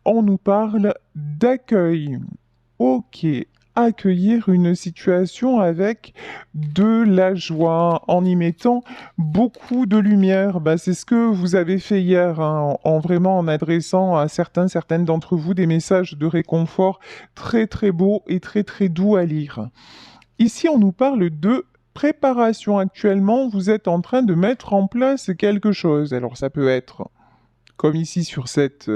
on nous parle d'accueil. Ok, accueillir une situation avec de la joie, en y mettant beaucoup de lumière. Bah, c'est ce que vous avez fait hier, hein, vraiment en adressant à certaines d'entre vous des messages de réconfort très très beaux et très très doux à lire. Ici, on nous parle de préparation. Actuellement, vous êtes en train de mettre en place quelque chose. Alors, ça peut être, comme ici sur cette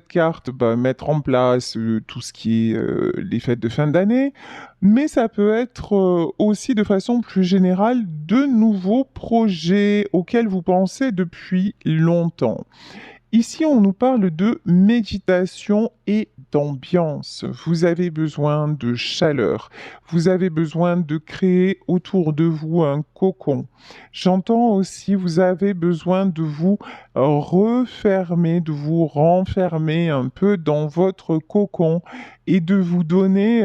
carte, bah, mettre en place tout ce qui est les fêtes de fin d'année, mais ça peut être aussi de façon plus générale de nouveaux projets auxquels vous pensez depuis longtemps. Ici, on nous parle de méditation et d'ambiance. Vous avez besoin de chaleur. Vous avez besoin de créer autour de vous un cocon. J'entends aussi, vous avez besoin de vous refermer, de vous renfermer un peu dans votre cocon et de vous donner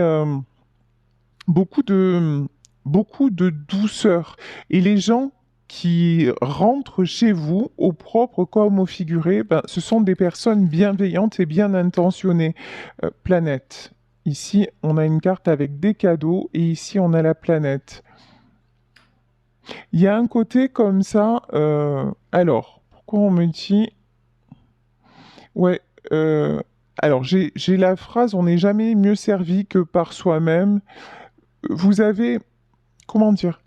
beaucoup de, beaucoup de douceur. Et les gens qui rentrent chez vous, au propre comme au figuré, ben, ce sont des personnes bienveillantes et bien intentionnées. Planète. Ici, on a une carte avec des cadeaux et ici, on a la planète. Il y a un côté comme ça. Alors, pourquoi on me dit... Ouais. Alors, j'ai la phrase, on n'est jamais mieux servi que par soi-même. Vous avez... Comment dire?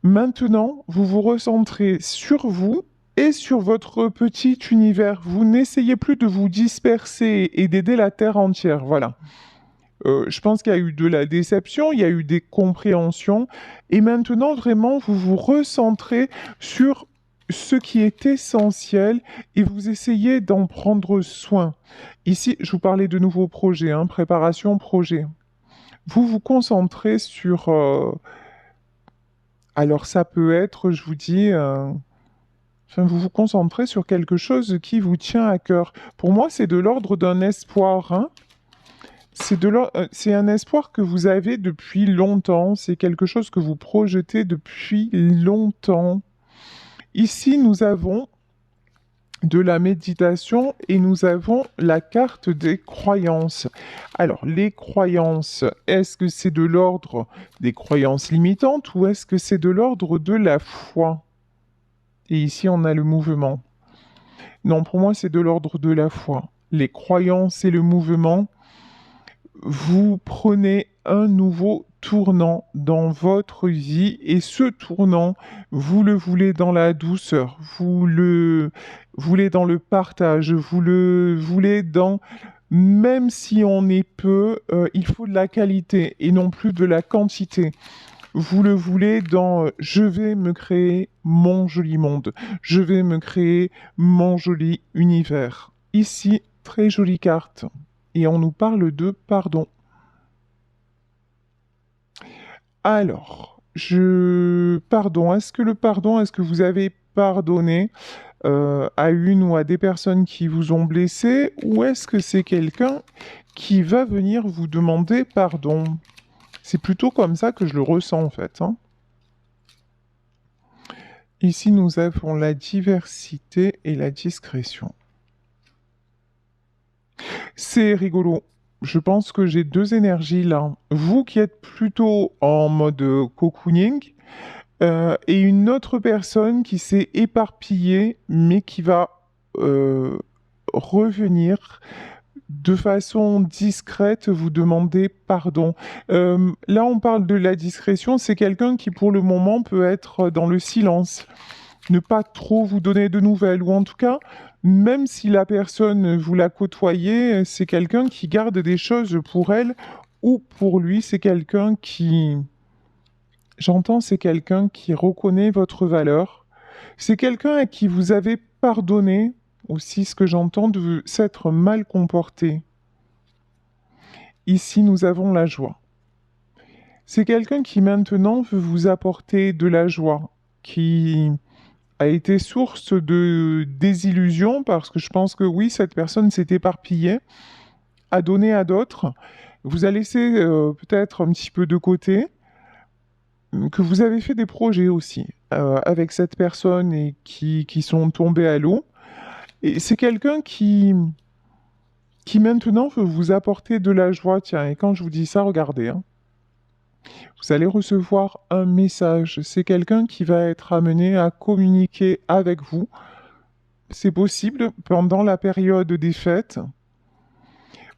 Maintenant, vous vous recentrez sur vous et sur votre petit univers. Vous n'essayez plus de vous disperser et d'aider la Terre entière. Voilà. Je pense qu'il y a eu de la déception, il y a eu des compréhensions. Et maintenant, vraiment, vous vous recentrez sur ce qui est essentiel et vous essayez d'en prendre soin. Ici, je vous parlais de nouveaux projets, hein, préparation projet. Vous vous concentrez sur... alors ça peut être, je vous dis, enfin, vous vous concentrez sur quelque chose qui vous tient à cœur. Pour moi, c'est de l'ordre d'un espoir, hein. C'est un espoir que vous avez depuis longtemps, c'est quelque chose que vous projetez depuis longtemps. Ici, nous avons de la méditation et nous avons la carte des croyances. Alors, les croyances, est-ce que c'est de l'ordre des croyances limitantes ou est-ce que c'est de l'ordre de la foi? Et ici, on a le mouvement. Non, pour moi, c'est de l'ordre de la foi. Les croyances et le mouvement, vous prenez un nouveau tournant dans votre vie et ce tournant, vous le voulez dans la douceur, vous le voulez dans le partage, vous le voulez dans... Même si on est peu, il faut de la qualité et non plus de la quantité. Vous le voulez dans je vais me créer mon joli monde, je vais me créer mon joli univers. Ici, très jolie carte. Et on nous parle de pardon. Alors, pardon, est-ce que le pardon, est-ce que vous avez pardonné à une ou à des personnes qui vous ont blessé, ou est-ce que c'est quelqu'un qui va venir vous demander pardon? C'est plutôt comme ça que je le ressens en fait, hein. Ici, nous avons la diversité et la discrétion. C'est rigolo. Je pense que j'ai deux énergies là. Vous qui êtes plutôt en mode cocooning, et une autre personne qui s'est éparpillée, mais qui va euh, revenir de façon discrète vous demander pardon. Là, on parle de la discrétion, c'est quelqu'un qui pour le moment peut être dans le silence, ne pas trop vous donner de nouvelles, ou en tout cas, même si la personne vous la côtoyez, c'est quelqu'un qui garde des choses pour elle ou pour lui, c'est quelqu'un qui... J'entends, c'est quelqu'un qui reconnaît votre valeur. C'est quelqu'un à qui vous avez pardonné aussi ce que j'entends de s'être mal comporté. Ici, nous avons la joie. C'est quelqu'un qui maintenant veut vous apporter de la joie, qui a été source de désillusion parce que je pense que oui, cette personne s'est éparpillée, a donné à d'autres, vous a laissé peut-être un petit peu de côté, que vous avez fait des projets aussi avec cette personne et qui sont tombés à l'eau. Et c'est quelqu'un qui maintenant veut vous apporter de la joie. Tiens, et quand je vous dis ça, regardez, hein. Vous allez recevoir un message. C'est quelqu'un qui va être amené à communiquer avec vous. C'est possible pendant la période des fêtes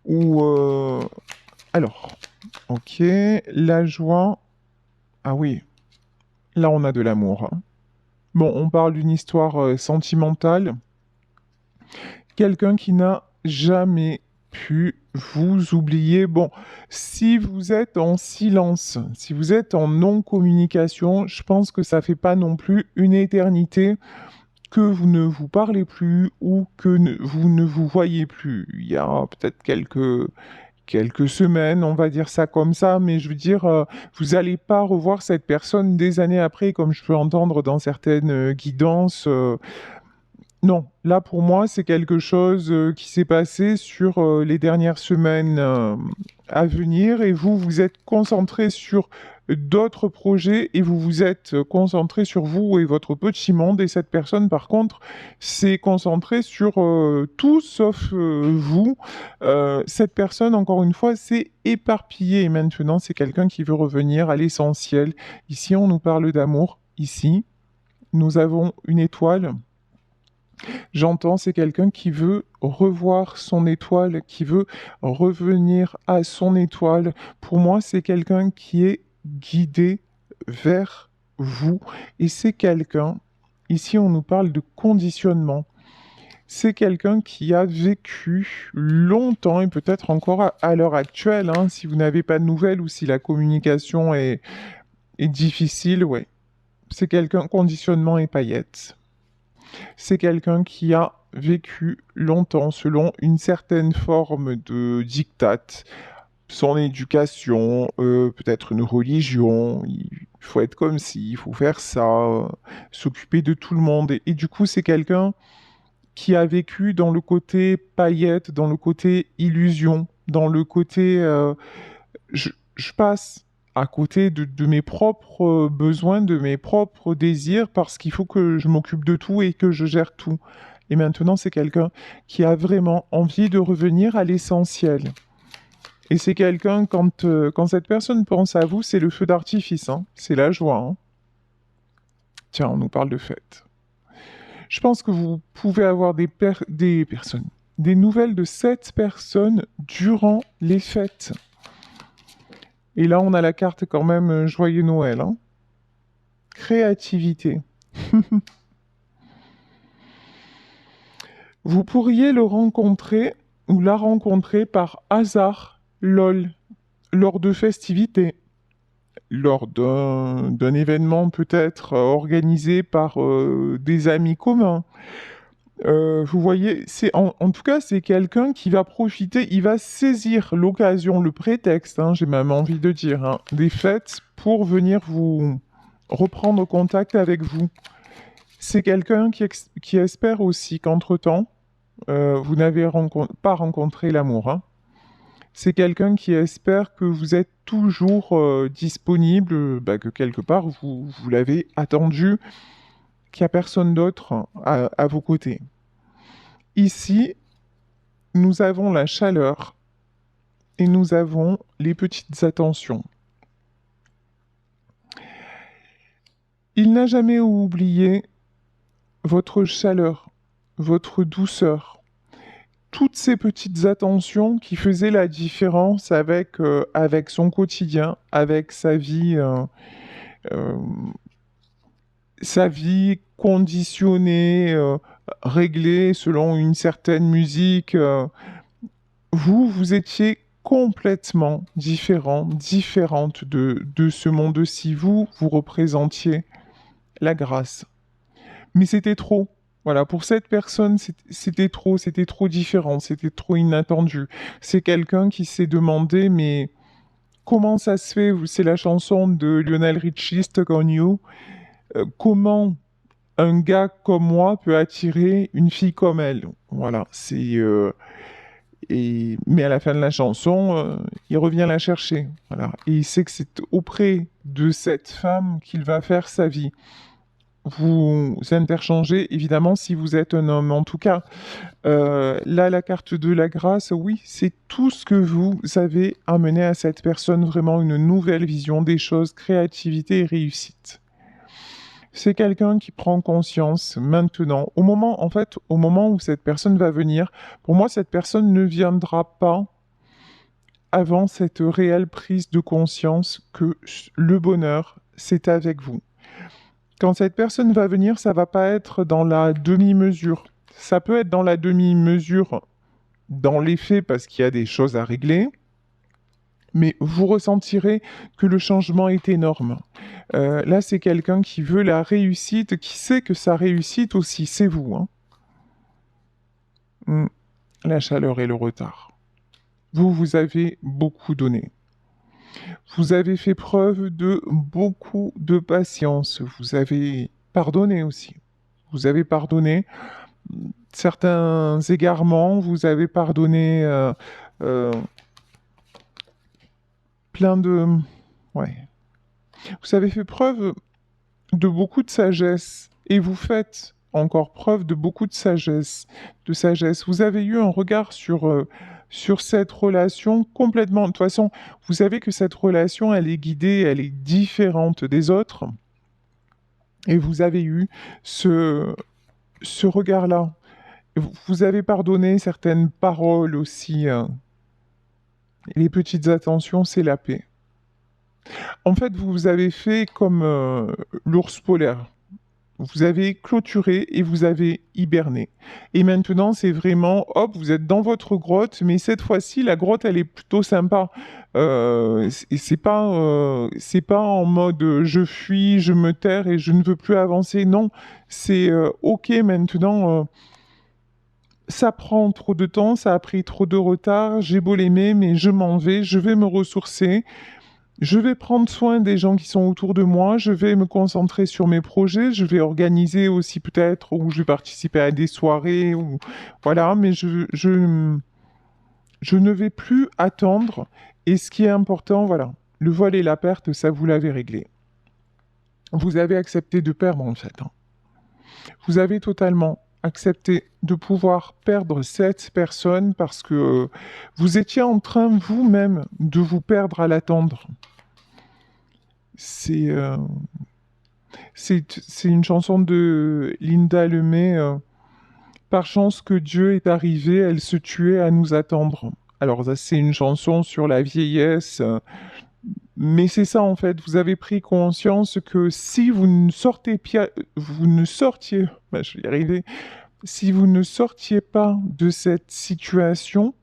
ou alors, ok, la joie. Ah oui, là on a de l'amour, hein. Bon, on parle d'une histoire sentimentale. Quelqu'un qui n'a jamais pu vous oublier. Bon, si vous êtes en silence, si vous êtes en non-communication, je pense que ça fait pas non plus une éternité que vous ne vous parlez plus ou que vous ne vous voyez plus. Il y a peut-être quelques semaines, on va dire ça comme ça, mais je veux dire, vous n'allez pas revoir cette personne des années après, comme je peux entendre dans certaines guidances. Non, là pour moi, c'est quelque chose qui s'est passé sur les dernières semaines à venir et vous, vous êtes concentré sur d'autres projets et vous vous êtes concentré sur vous et votre petit monde et cette personne, par contre, s'est concentrée sur tout sauf vous. Cette personne, encore une fois, s'est éparpillée et maintenant, c'est quelqu'un qui veut revenir à l'essentiel. Ici, on nous parle d'amour. Ici, nous avons une étoile. J'entends, c'est quelqu'un qui veut revoir son étoile, qui veut revenir à son étoile. Pour moi, c'est quelqu'un qui est guidé vers vous. Et c'est quelqu'un, ici on nous parle de conditionnement. C'est quelqu'un qui a vécu longtemps et peut-être encore à l'heure actuelle, hein, si vous n'avez pas de nouvelles ou si la communication est difficile, ouais. C'est quelqu'un conditionnement et paillettes. C'est quelqu'un qui a vécu longtemps selon une certaine forme de diktat, son éducation, peut-être une religion, il faut être comme ci, il faut faire ça, s'occuper de tout le monde. Et du coup, c'est quelqu'un qui a vécu dans le côté paillette, dans le côté illusion, dans le côté je passe à côté de mes propres besoins, de mes propres désirs, parce qu'il faut que je m'occupe de tout et que je gère tout. Et maintenant, c'est quelqu'un qui a vraiment envie de revenir à l'essentiel. Et c'est quelqu'un, quand cette personne pense à vous, c'est le feu d'artifice, hein. C'est la joie, hein. Tiens, on nous parle de fête. Je pense que vous pouvez avoir des personnes, des nouvelles de cette personne durant les fêtes. Et là, on a la carte quand même Joyeux Noël, hein. Créativité. Vous pourriez le rencontrer ou la rencontrer par hasard, lol, lors de festivités, lors d'un événement peut-être organisé par des amis communs. Vous voyez, en tout cas, c'est quelqu'un qui va profiter, il va saisir l'occasion, le prétexte, hein, j'ai même envie de dire, hein, des fêtes pour venir vous reprendre contact avec vous. C'est quelqu'un qui espère aussi qu'entre-temps, vous n'avez pas rencontré l'amour, hein. C'est quelqu'un qui espère que vous êtes toujours disponible, bah, que quelque part vous l'avez attendu, qu'il n'y a personne d'autre à vos côtés. Ici, nous avons la chaleur et nous avons les petites attentions. Il n'a jamais oublié votre chaleur, votre douceur, toutes ces petites attentions qui faisaient la différence avec son quotidien, avec euh, sa vie conditionnée, réglée selon une certaine musique. Vous étiez complètement différente de ce monde-ci. Vous représentiez la grâce. Mais c'était trop. Voilà, pour cette personne, c'était trop différent, c'était trop inattendu. C'est quelqu'un qui s'est demandé, mais comment ça se fait? C'est la chanson de Lionel Richie, Stuck on You. Comment un gars comme moi peut attirer une fille comme elle? Voilà, mais à la fin de la chanson, il revient la chercher. Voilà. Et il sait que c'est auprès de cette femme qu'il va faire sa vie. vous interchangez, évidemment, si vous êtes un homme. En tout cas, là, la carte de la grâce, oui, c'est tout ce que vous avez amené à cette personne, vraiment une nouvelle vision des choses, créativité et réussite. C'est quelqu'un qui prend conscience maintenant, au moment, en fait, au moment où cette personne va venir. Pour moi, cette personne ne viendra pas avant cette réelle prise de conscience que le bonheur, c'est avec vous. Quand cette personne va venir, ça va pas être dans la demi-mesure. Ça peut être dans la demi-mesure dans les faits parce qu'il y a des choses à régler, mais vous ressentirez que le changement est énorme. Là, c'est quelqu'un qui veut la réussite, qui sait que sa réussite aussi, c'est vous, hein. Mm. La chaleur et le retard. Vous avez beaucoup donné. Vous avez fait preuve de beaucoup de patience. Vous avez pardonné aussi. Vous avez pardonné certains égarements. Vous avez pardonné euh, plein de... Ouais. Vous avez fait preuve de beaucoup de sagesse et vous faites encore preuve de beaucoup de sagesse, Vous avez eu un regard sur cette relation complètement. De toute façon, vous savez que cette relation, elle est guidée, elle est différente des autres. Et vous avez eu ce regard-là. Vous avez pardonné certaines paroles aussi. Les petites attentions, c'est la paix. En fait, vous avez fait comme l'ours polaire. Vous avez clôturé et vous avez hiberné. Et maintenant, c'est vraiment, hop, vous êtes dans votre grotte, mais cette fois-ci, la grotte, elle est plutôt sympa. C'est pas en mode je fuis, je me terre et je ne veux plus avancer. Non, c'est ok maintenant. Ça prend trop de temps, ça a pris trop de retard. J'ai beau l'aimer, mais je m'en vais. Je vais me ressourcer. Je vais prendre soin des gens qui sont autour de moi, je vais me concentrer sur mes projets, je vais organiser aussi peut-être, ou je vais participer à des soirées, ou voilà, mais je ne vais plus attendre. Et ce qui est important, voilà, le vol et la perte, ça vous l'avez réglé. Vous avez accepté de perdre en fait, hein. Vous avez totalement accepté de pouvoir perdre cette personne parce que vous étiez en train vous-même de vous perdre à l'attendre. C'est c'est une chanson de Linda Lemay. Par chance que Dieu est arrivé, elle se tuait à nous attendre. Alors ça, c'est une chanson sur la vieillesse, mais c'est ça en fait. Vous avez pris conscience que si vous ne sortiez, je vais y arriver, si vous ne sortiez pas de cette situation,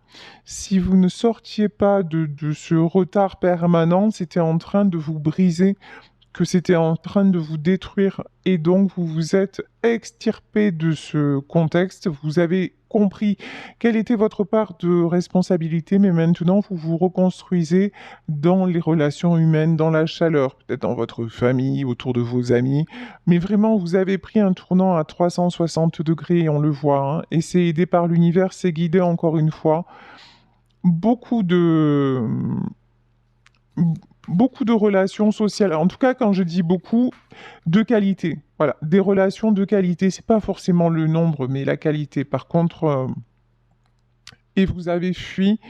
si vous ne sortiez pas de ce retard permanent, c'était en train de vous briser, que c'était en train de vous détruire et donc vous vous êtes extirpé de ce contexte, vous avez compris quelle était votre part de responsabilité, mais maintenant vous vous reconstruisez dans les relations humaines, dans la chaleur, peut-être dans votre famille, autour de vos amis, mais vraiment vous avez pris un tournant à 360 degrés, on le voit, hein, et c'est aidé par l'univers, c'est guidé encore une fois. Beaucoup de beaucoup de relations sociales. En tout cas, quand je dis beaucoup, de qualité. Voilà, des relations de qualité. C'est pas forcément le nombre, mais la qualité. Par contre, et vous avez fui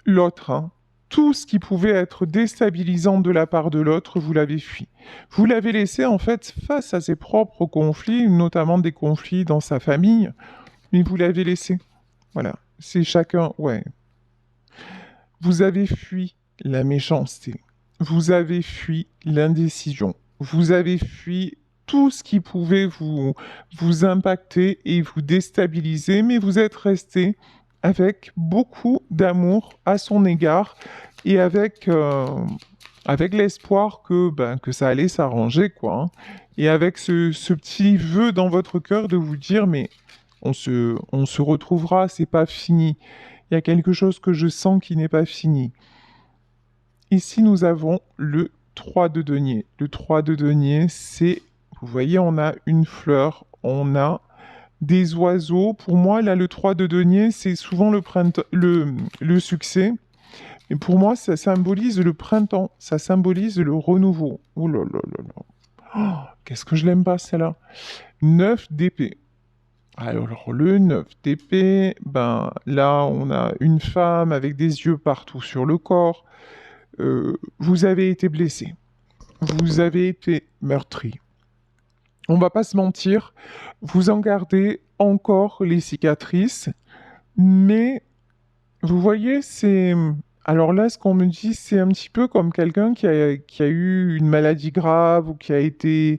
l'autre, hein. Tout ce qui pouvait être déstabilisant de la part de l'autre, vous l'avez fui. Vous l'avez laissé en fait face à ses propres conflits, notamment des conflits dans sa famille, mais vous l'avez laissé. Voilà, c'est chacun, ouais. Vous avez fui la méchanceté. Vous avez fui l'indécision. Vous avez fui tout ce qui pouvait vous impacter et vous déstabiliser, mais vous êtes resté avec beaucoup d'amour à son égard et avec l'espoir que ça allait s'arranger, quoi, hein. Et avec ce petit vœu dans votre cœur de vous dire, mais on se retrouvera, c'est pas fini. Il y a quelque chose que je sens qui n'est pas fini. Ici, nous avons le 3 de denier. Le 3 de denier, c'est, vous voyez, on a une fleur, on a des oiseaux. Pour moi, là, le 3 de denier, c'est souvent le printemps, le succès. Et pour moi, ça symbolise le printemps, ça symbolise le renouveau. Oh là là là là. Oh, qu'est-ce que je l'aime pas, celle-là. 9 d'épée. Alors, le 9 d'épée, ben là, on a une femme avec des yeux partout sur le corps. Vous avez été blessé. Vous avez été meurtri. On va pas se mentir, vous en gardez encore les cicatrices, mais vous voyez, c'est... Alors là, ce qu'on me dit, c'est un petit peu comme quelqu'un qui a eu une maladie grave ou qui a été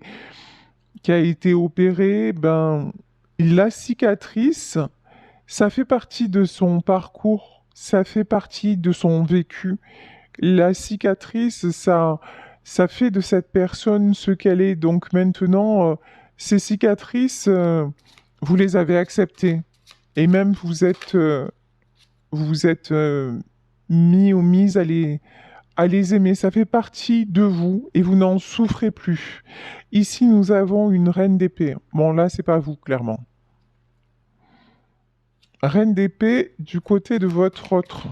opéré. Ben, la cicatrice, ça fait partie de son parcours, ça fait partie de son vécu. La cicatrice, ça fait de cette personne ce qu'elle est. Donc maintenant, ces cicatrices, vous les avez acceptées. Et même vous êtes mis ou mise à les aimer. Ça fait partie de vous et vous n'en souffrez plus. Ici, nous avons une reine d'épée. Bon, là, c'est pas vous, clairement. Reine d'épée du côté de votre autre.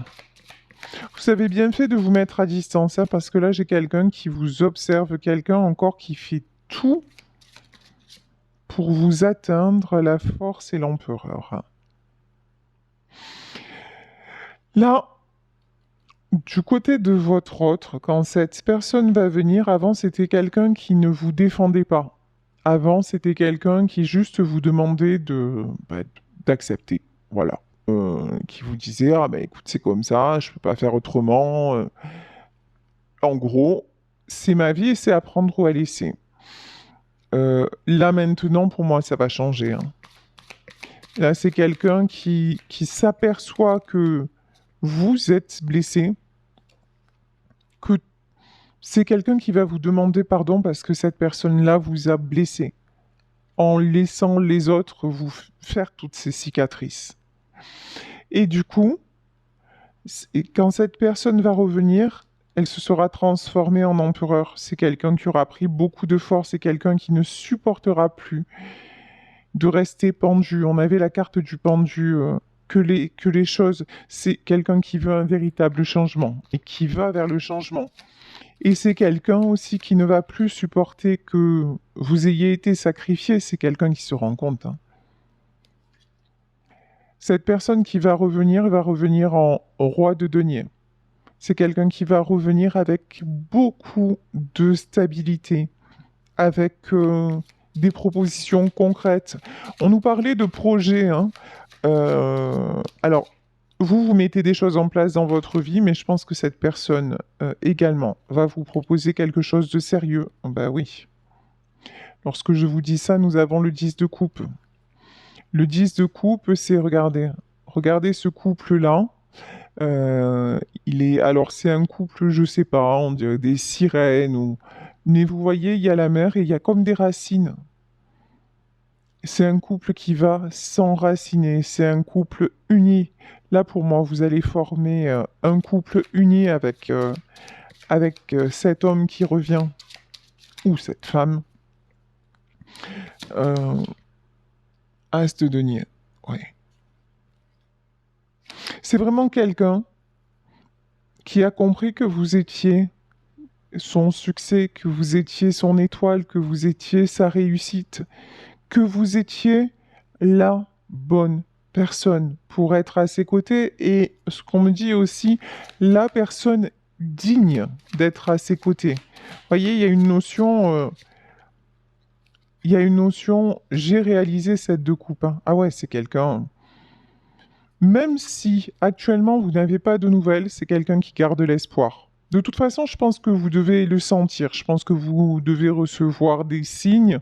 Vous avez bien fait de vous mettre à distance, hein, parce que là, j'ai quelqu'un qui vous observe, quelqu'un encore qui fait tout pour vous atteindre, la force et l'empereur. Là, du côté de votre autre, quand cette personne va venir, avant, c'était quelqu'un qui ne vous défendait pas. Avant, c'était quelqu'un qui juste vous demandait d'accepter. Voilà. Qui vous disait, ah ben écoute, c'est comme ça, je peux pas faire autrement. En gros, c'est ma vie et c'est à prendre ou à laisser. Là maintenant, pour moi, ça va changer, hein. Là, c'est quelqu'un qui s'aperçoit que vous êtes blessé, que c'est quelqu'un qui va vous demander pardon parce que cette personne-là vous a blessé, en laissant les autres vous faire toutes ces cicatrices. Et du coup, quand cette personne va revenir, elle se sera transformée en empereur. C'est quelqu'un qui aura pris beaucoup de force, c'est quelqu'un qui ne supportera plus de rester pendu. On avait la carte du pendu, que les choses, c'est quelqu'un qui veut un véritable changement et qui va vers le changement. Et c'est quelqu'un aussi qui ne va plus supporter que vous ayez été sacrifié, c'est quelqu'un qui se rend compte, hein. Cette personne qui va revenir en roi de denier. C'est quelqu'un qui va revenir avec beaucoup de stabilité, avec des propositions concrètes. On nous parlait de projets, hein. Alors, vous mettez des choses en place dans votre vie, mais je pense que cette personne également va vous proposer quelque chose de sérieux. Ben oui. Lorsque je vous dis ça, nous avons le 10 de coupe. Le 10 de coupe, c'est, regardez ce couple-là. Alors c'est un couple, je sais pas, on dirait des sirènes ou... Mais vous voyez, il y a la mer et il y a comme des racines. C'est un couple qui va s'enraciner, c'est un couple uni. Là, pour moi, vous allez former un couple uni avec cet homme qui revient, ou cette femme. As de denier, ouais. C'est vraiment quelqu'un qui a compris que vous étiez son succès, que vous étiez son étoile, que vous étiez sa réussite, que vous étiez la bonne personne pour être à ses côtés et ce qu'on me dit aussi, la personne digne d'être à ses côtés. Vous voyez, il y a une notion, j'ai réalisé cette deux coupes, hein. Ah ouais, c'est quelqu'un. Même si actuellement vous n'avez pas de nouvelles, c'est quelqu'un qui garde l'espoir. De toute façon, je pense que vous devez le sentir. Je pense que vous devez recevoir des signes.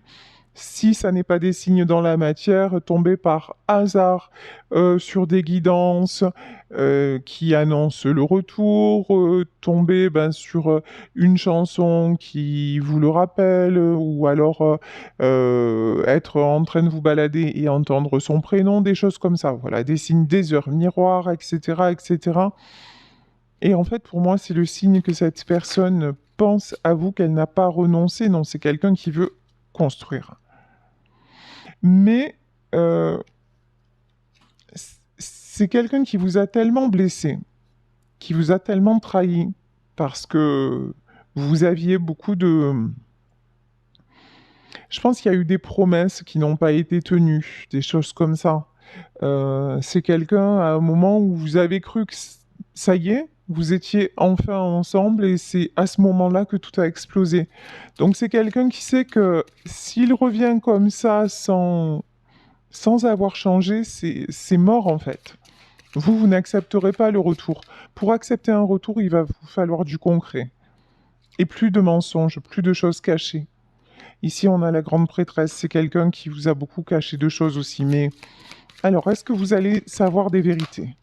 Si ça n'est pas des signes dans la matière, tomber par hasard sur des guidances qui annoncent le retour, tomber sur une chanson qui vous le rappelle, ou alors être en train de vous balader et entendre son prénom, des choses comme ça. Voilà, des signes, des heures miroirs, etc., etc. Et en fait, pour moi, c'est le signe que cette personne pense à vous, qu'elle n'a pas renoncé. Non, c'est quelqu'un qui veut construire. Mais c'est quelqu'un qui vous a tellement blessé, qui vous a tellement trahi, parce que vous aviez beaucoup de... Je pense qu'il y a eu des promesses qui n'ont pas été tenues, des choses comme ça. C'est quelqu'un à un moment où vous avez cru que ça y est, vous étiez enfin ensemble et c'est à ce moment-là que tout a explosé. Donc c'est quelqu'un qui sait que s'il revient comme ça sans avoir changé, c'est mort en fait. Vous n'accepterez pas le retour. Pour accepter un retour, il va vous falloir du concret. Et plus de mensonges, plus de choses cachées. Ici, on a la grande prêtresse. C'est quelqu'un qui vous a beaucoup caché de choses aussi. Mais alors, est-ce que vous allez savoir des vérités?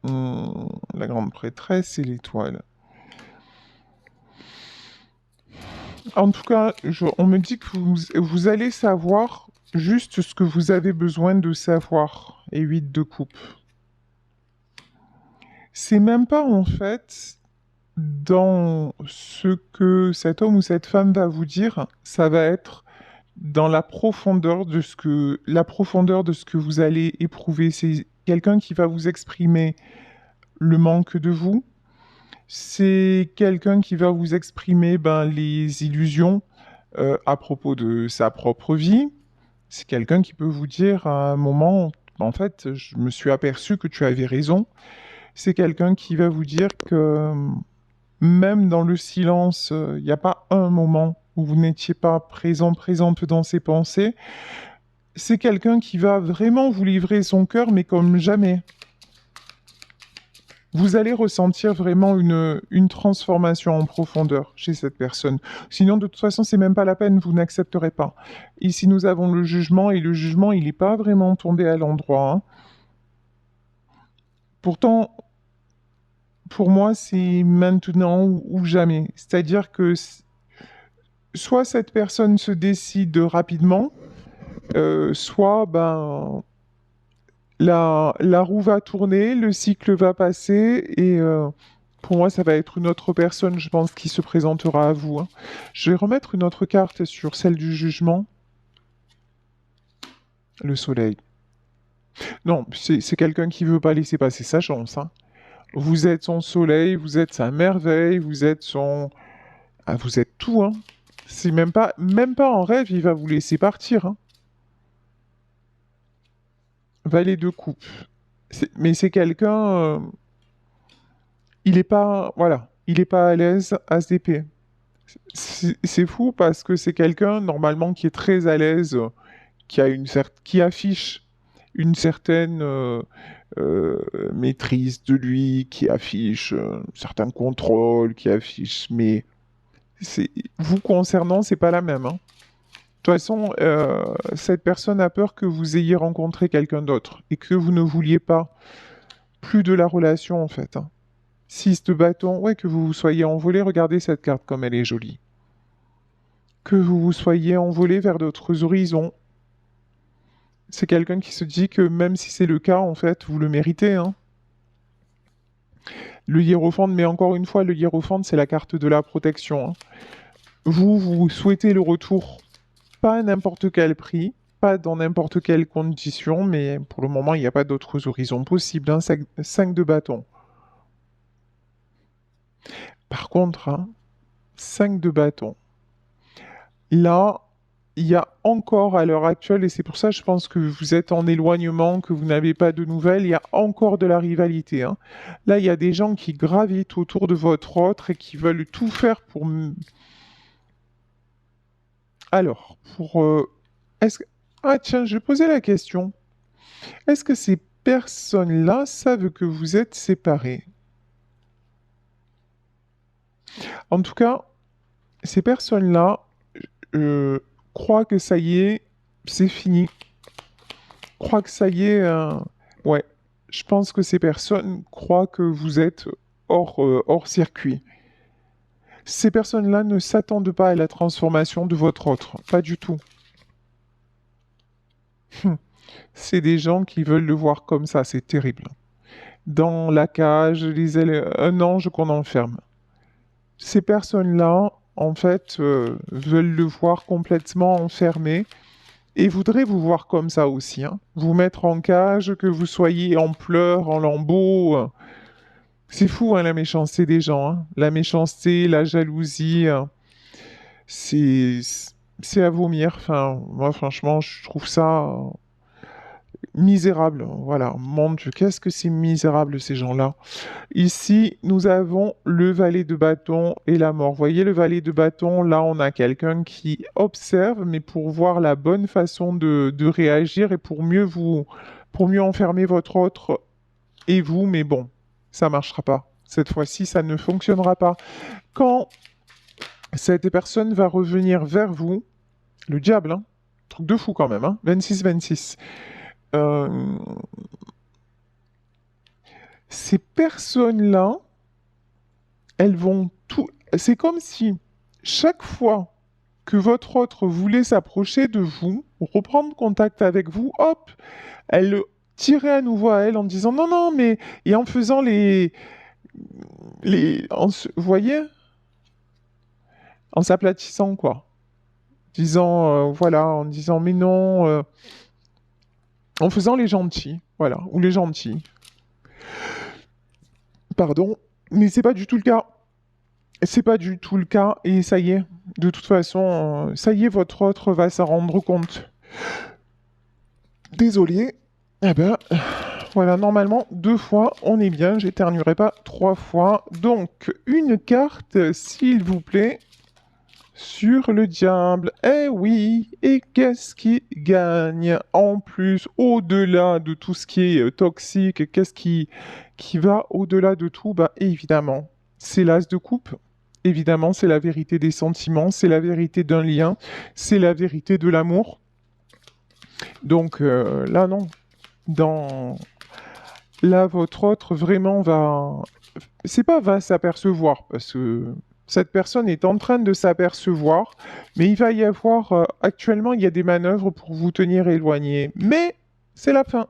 La grande prêtresse et l'étoile. En tout cas, on me dit que vous allez savoir juste ce que vous avez besoin de savoir. Et 8 de coupe. C'est même pas en fait dans ce que cet homme ou cette femme va vous dire, ça va être dans la profondeur de ce que vous allez éprouver. C'est quelqu'un qui va vous exprimer le manque de vous. C'est quelqu'un qui va vous exprimer les illusions à propos de sa propre vie. C'est quelqu'un qui peut vous dire à un moment, en fait, je me suis aperçu que tu avais raison. C'est quelqu'un qui va vous dire que même dans le silence, il n'y a pas un moment où vous n'étiez pas présente dans ses pensées. C'est quelqu'un qui va vraiment vous livrer son cœur, mais comme jamais. Vous allez ressentir vraiment une transformation en profondeur chez cette personne. Sinon, de toute façon, c'est même pas la peine, vous n'accepterez pas. Ici, nous avons le jugement, et le jugement, il n'est pas vraiment tombé à l'endroit, hein. Pourtant, pour moi, c'est maintenant ou jamais. C'est-à-dire que soit cette personne se décide rapidement, soit la roue va tourner, le cycle va passer et pour moi, ça va être une autre personne, je pense, qui se présentera à vous, hein. Je vais remettre une autre carte sur celle du jugement. Le soleil. Non, c'est quelqu'un qui veut pas laisser passer sa chance, hein. Vous êtes son soleil, vous êtes sa merveille, vous êtes son... Ah, vous êtes tout, hein. C'est même pas en rêve, il va vous laisser partir, hein. Valet de coupe. Mais c'est quelqu'un... il est pas... Voilà. Il est pas à l'aise, as d'épée. C'est fou parce que c'est quelqu'un, normalement, qui est très à l'aise, qui affiche une certaine maîtrise de lui, qui affiche un certain contrôle, qui affiche... Mais vous concernant, c'est pas la même, hein. De toute façon, cette personne a peur que vous ayez rencontré quelqu'un d'autre et que vous ne vouliez pas plus de la relation, en fait, hein. 6 de bâton, ouais, que vous vous soyez envolé, regardez cette carte comme elle est jolie. Que vous vous soyez envolé vers d'autres horizons. C'est quelqu'un qui se dit que même si c'est le cas, en fait, vous le méritez, hein. Le hiérophant, mais encore une fois, le hiérophant, c'est la carte de la protection, hein. Vous souhaitez le retour, pas à n'importe quel prix, pas dans n'importe quelle condition, mais pour le moment, il n'y a pas d'autres horizons possibles, hein. 5 de bâton. Par contre, hein, 5 de bâton. Là, il y a encore à l'heure actuelle, et c'est pour ça je pense que vous êtes en éloignement, que vous n'avez pas de nouvelles, il y a encore de la rivalité, hein. Là, il y a des gens qui gravitent autour de votre autre et qui veulent tout faire pour... Alors, pour... est-ce que... Ah tiens, je vais poser la question. Est-ce que ces personnes-là savent que vous êtes séparés? En tout cas, ces personnes-là croient que ça y est, c'est fini. Croient que ça y est, ouais. Je pense que ces personnes croient que vous êtes hors circuit. Ces personnes-là ne s'attendent pas à la transformation de votre autre, pas du tout. C'est des gens qui veulent le voir comme ça, c'est terrible. Dans la cage, un ange qu'on enferme. Ces personnes-là, en fait, veulent le voir complètement enfermé et voudraient vous voir comme ça aussi, hein. Vous mettre en cage, que vous soyez en pleurs, en lambeaux. C'est fou, hein, la méchanceté des gens, hein. La méchanceté, la jalousie. c'est c'est à vomir. Enfin, moi, franchement, je trouve ça misérable. Voilà, mon Dieu, qu'est-ce que c'est misérable ces gens-là. Ici, nous avons le valet de bâton et la mort. Vous voyez le valet de bâton, là, on a quelqu'un qui observe, mais pour voir la bonne façon de réagir et pour mieux enfermer votre autre et vous, mais bon, ça marchera pas. Cette fois-ci, ça ne fonctionnera pas. Quand cette personne va revenir vers vous, le diable, hein, truc de fou quand même, hein, 26-26. Euh, Ces personnes-là, elles vont tout. C'est comme si chaque fois que votre autre voulait s'approcher de vous, reprendre contact avec vous, hop, elle le tirait à nouveau à elle en disant non, non, mais. Et en faisant vous voyez? En s'aplatissant, quoi. Disant, voilà, en disant mais non. En faisant les gentils, voilà, ou les gentils. Pardon, mais c'est pas du tout le cas. C'est pas du tout le cas, et ça y est. De toute façon, ça y est, votre autre va s'en rendre compte. Désolé. Eh ben, voilà, normalement, 2 fois, on est bien. J'éternuerai pas 3 fois. Donc, une carte, s'il vous plaît, sur le diable. Eh oui, et qu'est-ce qui gagne en plus, au-delà de tout ce qui est toxique, qui va au-delà de tout? Bah, évidemment, c'est l'as de coupe. Évidemment, c'est la vérité des sentiments, c'est la vérité d'un lien, c'est la vérité de l'amour. Donc là, non. Dans... Là, votre autre vraiment va... C'est pas va s'apercevoir, parce que cette personne est en train de s'apercevoir, mais il va y avoir... actuellement, il y a des manœuvres pour vous tenir éloigné. Mais c'est la fin.